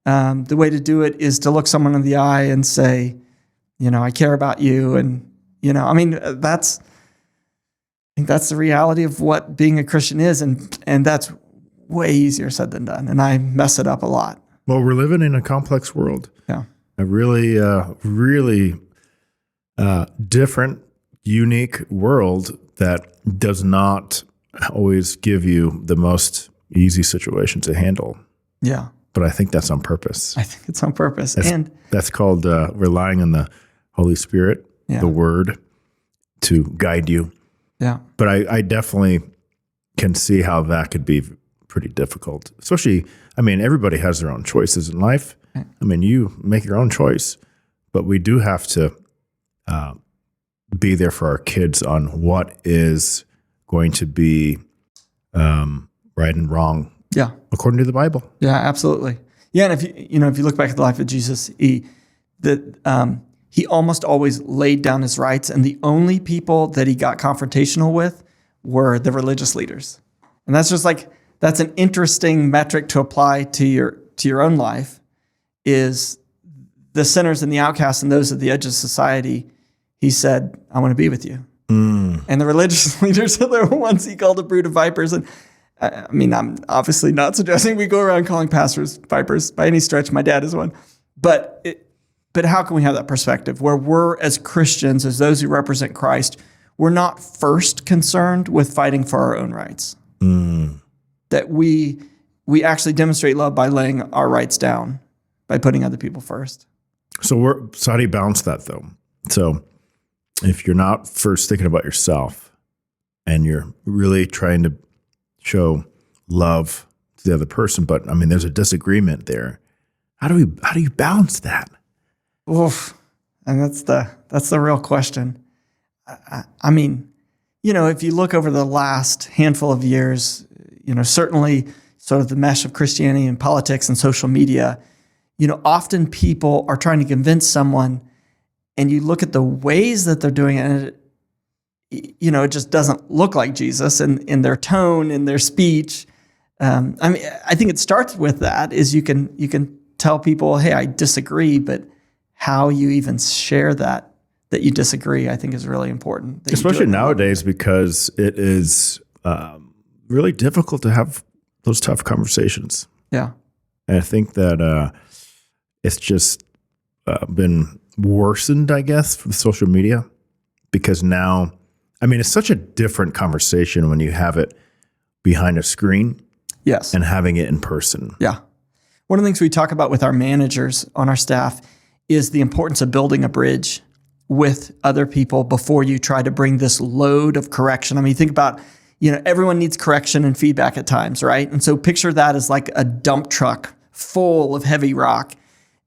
The way to do it is to look someone in the eye and say, I care about you. And, I think that's the reality of what being a Christian is. And that's way easier said than done. And I mess it up a lot. Well, we're living in a complex world. Yeah. A really, really different, unique world that does not always give you the most easy situation to handle. Yeah. But I think that's on purpose. I think it's on purpose. That's called relying on the Holy Spirit, the Word, to guide you. Yeah. But I definitely can see how that could be pretty difficult, especially, everybody has their own choices in life. Right. You make your own choice, but we do have to be there for our kids on what is going to be right and wrong. Yeah. According to the Bible. Yeah, absolutely. Yeah. And if you look back at the life of Jesus, he almost always laid down his rights, and the only people that he got confrontational with were the religious leaders. And that's just that's an interesting metric to apply to your own life, is the sinners and the outcasts and those at the edge of society. He said, I want to be with you. And the religious leaders are the ones he called a brood of vipers. And I'm obviously not suggesting we go around calling pastors vipers by any stretch. My dad is one. But how can we have that perspective where we're, as Christians, as those who represent Christ, we're not first concerned with fighting for our own rights? That we actually demonstrate love by laying our rights down, by putting other people first. So how do you balance that, though? So if you're not first thinking about yourself and you're really trying to show love to the other person, but there's a disagreement there. How do you balance that? Oof. And that's the real question. If you look over the last handful of years, certainly sort of the mesh of Christianity and politics and social media, often people are trying to convince someone, and you look at the ways that they're doing it, and it just doesn't look like Jesus in their tone, in their speech. I think it starts with that is you can tell people, hey, I disagree, but how you even share that you disagree, I think is really important. Especially nowadays, because it is really difficult to have those tough conversations. Yeah. And I think that it's just been worsened, I guess, with social media, because now, it's such a different conversation when you have it behind a screen. Yes. And having it in person. Yeah. One of the things we talk about with our managers on our staff is the importance of building a bridge with other people before you try to bring this load of correction. Think about, everyone needs correction and feedback at times, right? And so picture that as like a dump truck full of heavy rock.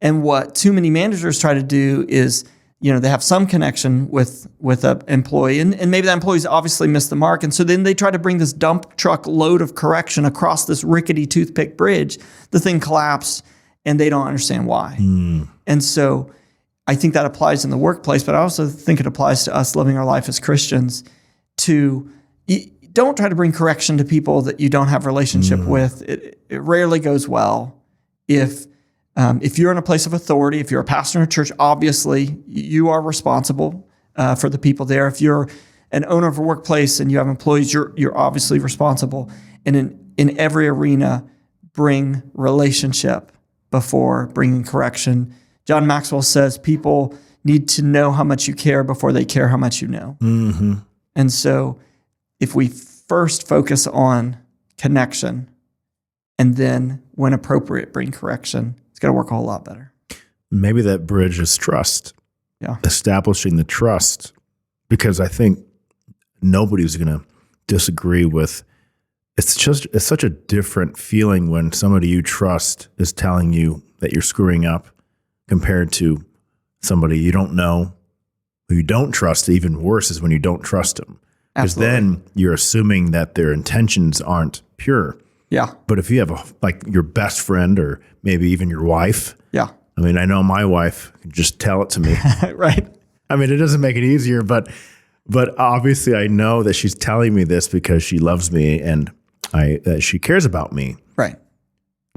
And what too many managers try to do is, they have some connection with an employee, and maybe that employee's obviously missed the mark. And so then they try to bring this dump truck load of correction across this rickety toothpick bridge. The thing collapsed, and they don't understand why. And so I think that applies in the workplace, but I also think it applies to us living our life as Christians to don't try to bring correction to people that you don't have a relationship with. It rarely goes well. If you're in a place of authority, if you're a pastor in a church, obviously you are responsible for the people there. If you're an owner of a workplace and you have employees, you're obviously responsible. And in every arena, bring relationship before bringing correction. John Maxwell says people need to know how much you care before they care how much you know. Mm-hmm. And so if we first focus on connection and then, when appropriate, bring correction, it's going to work a whole lot better. Maybe that bridge is trust. Yeah. Establishing the trust, because I think nobody's going to disagree with. It's such a different feeling when somebody you trust is telling you that you're screwing up compared to somebody you don't know, who you don't trust. Even worse is when you don't trust them, because then you're assuming that their intentions aren't pure. Yeah. But if you have your best friend or maybe even your wife. Yeah. I know my wife can just tell it to me. Right. It doesn't make it easier, but obviously I know that she's telling me this because she loves me and she cares about me. Right.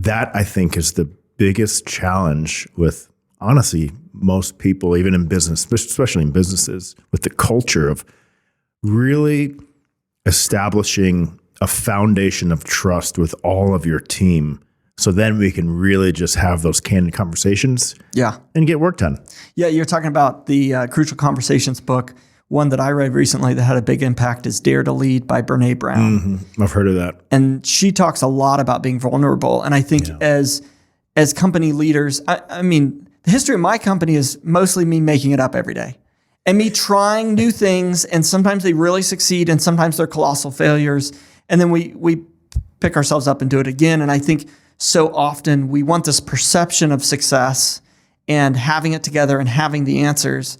That, I think, is the biggest challenge with, honestly, most people, even in business, especially in businesses, with the culture of really establishing a foundation of trust with all of your team. So then we can really just have those candid conversations. Yeah. And get work done. Yeah, you're talking about the Crucial Conversations book. One that I read recently that had a big impact is Dare to Lead by Brene Brown. Mm-hmm. I've heard of that. And she talks a lot about being vulnerable. And I think as company leaders, the history of my company is mostly me making it up every day and me trying new things. And sometimes they really succeed and sometimes they're colossal failures. And then we pick ourselves up and do it again. And I think so often we want this perception of success and having it together and having the answers.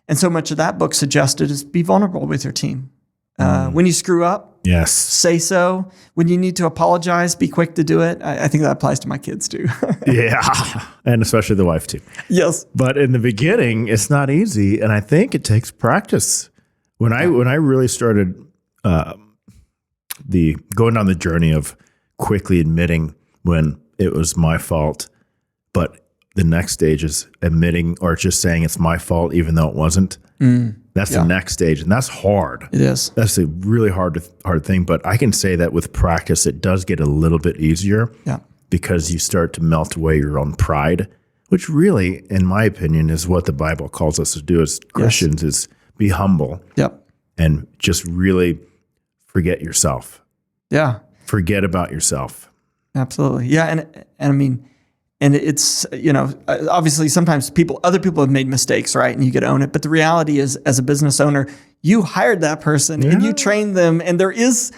And so much of that book suggested is be vulnerable with your team. When you screw up, yes, say so. When you need to apologize, be quick to do it. I think that applies to my kids too. Yeah, and especially the wife too. Yes. But in the beginning, it's not easy. And I think it takes practice. When I really started going down the journey of quickly admitting when it was my fault, but the next stage is admitting or just saying it's my fault, even though it wasn't. That's the next stage. And that's hard. It is. That's a really hard thing. But I can say that with practice, it does get a little bit easier. Yeah. Because you start to melt away your own pride, which really, in my opinion, is what the Bible calls us to do as Christians, is be humble. Yep. And just really forget yourself. Yeah. Forget about yourself. Absolutely. Yeah. And it's, obviously sometimes other people have made mistakes, right? And you get to own it. But the reality is, as a business owner, you hired that person and you trained them. And there is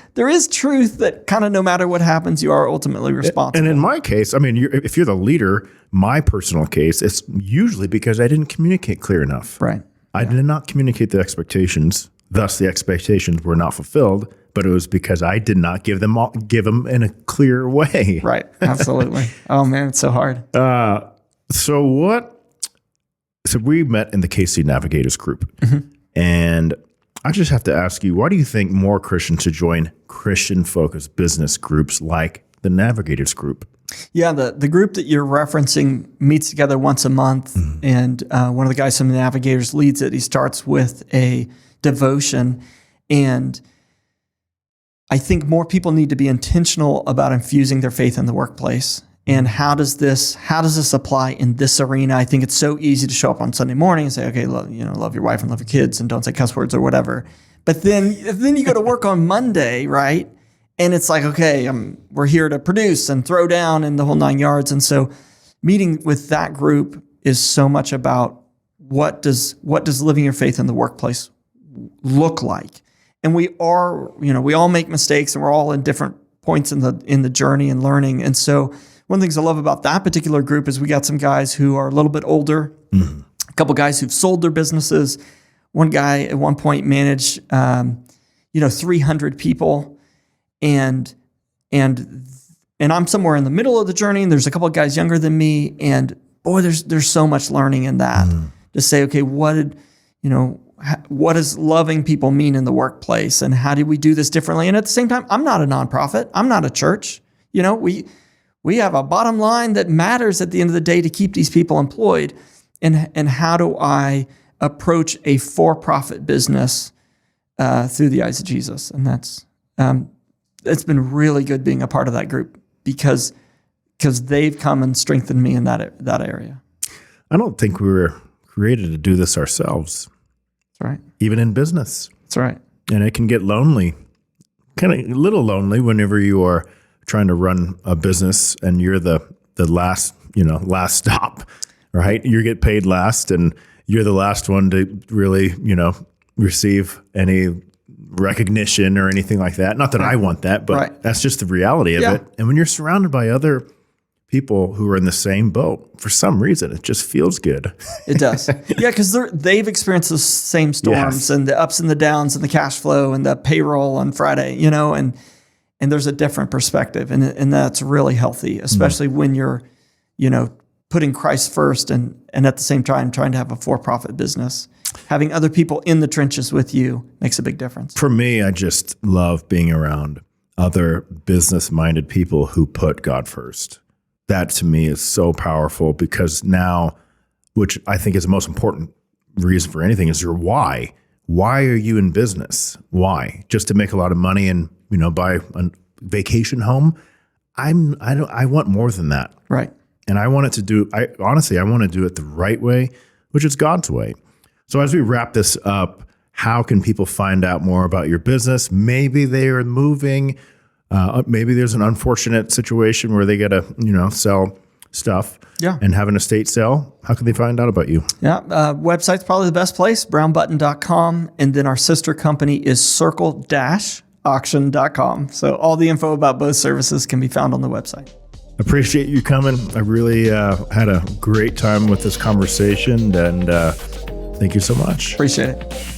truth that kind of no matter what happens, you are ultimately responsible. And in my case, if you're the leader, my personal case, it's usually because I didn't communicate clear enough. Right. I did not communicate the expectations. Thus, the expectations were not fulfilled. But it was because I did not give them in a clear way. Right. Absolutely. Oh man, it's so hard. So we met in the KC Navigators group, and I just have to ask you, why do you think more Christians should join Christian-focused business groups like the Navigators Group? Yeah, the group that you're referencing meets together once a month, and one of the guys from the Navigators leads it. He starts with a devotion, and I think more people need to be intentional about infusing their faith in the workplace. And how does this apply in this arena? I think it's so easy to show up on Sunday morning and say, okay, love your wife and love your kids and don't say cuss words or whatever. But then you go to work on Monday, right? And it's like, okay, we're here to produce and throw down and the whole 9 yards. And so meeting with that group is so much about what does living your faith in the workplace look like? And we all make mistakes and we're all in different points in the journey and learning. And so one of the things I love about that particular group is we got some guys who are a little bit older, a couple guys who've sold their businesses. One guy at one point managed, 300 people, and I'm somewhere in the middle of the journey. And there's a couple of guys younger than me, and boy, there's so much learning in that to say, okay, what does loving people mean in the workplace, and how do we do this differently? And at the same time, I'm not a nonprofit. I'm not a church. We have a bottom line that matters at the end of the day to keep these people employed. And how do I approach a for-profit business through the eyes of Jesus? And that's it's been really good being a part of that group because they've come and strengthened me in that area. I don't think we were created to do this ourselves. That's right. Even in business. That's right. And it can get lonely, kind of a little lonely whenever you are trying to run a business and you're the last stop, right? You get paid last and you're the last one to really, receive any recognition or anything like that. Not that I want that, but that's just the reality of it. And when you're surrounded by other people who are in the same boat, for some reason, it just feels good. It does. Yeah, because they've experienced the same storms and the ups and the downs and the cash flow and the payroll on Friday, and there's a different perspective, and that's really healthy, especially when you're, putting Christ first and at the same time trying to have a for-profit business. Having other people in the trenches with you makes a big difference. For me, I just love being around other business-minded people who put God first. That to me is so powerful because now, which I think is the most important reason for anything, is your why. Why are you in business? Why? Just to make a lot of money and buy a vacation home? I want more than that. Right. And I want it to do. I want to do it the right way, which is God's way. So as we wrap this up, how can people find out more about your business? Maybe they are moving. Maybe there's an unfortunate situation where they got to, sell stuff and have an estate sale. How can they find out about you? Yeah. Website's probably the best place, brownbutton.com. And then our sister company is circle-auction.com. So all the info about both services can be found on the website. Appreciate you coming. I really had a great time with this conversation, and thank you so much. Appreciate it.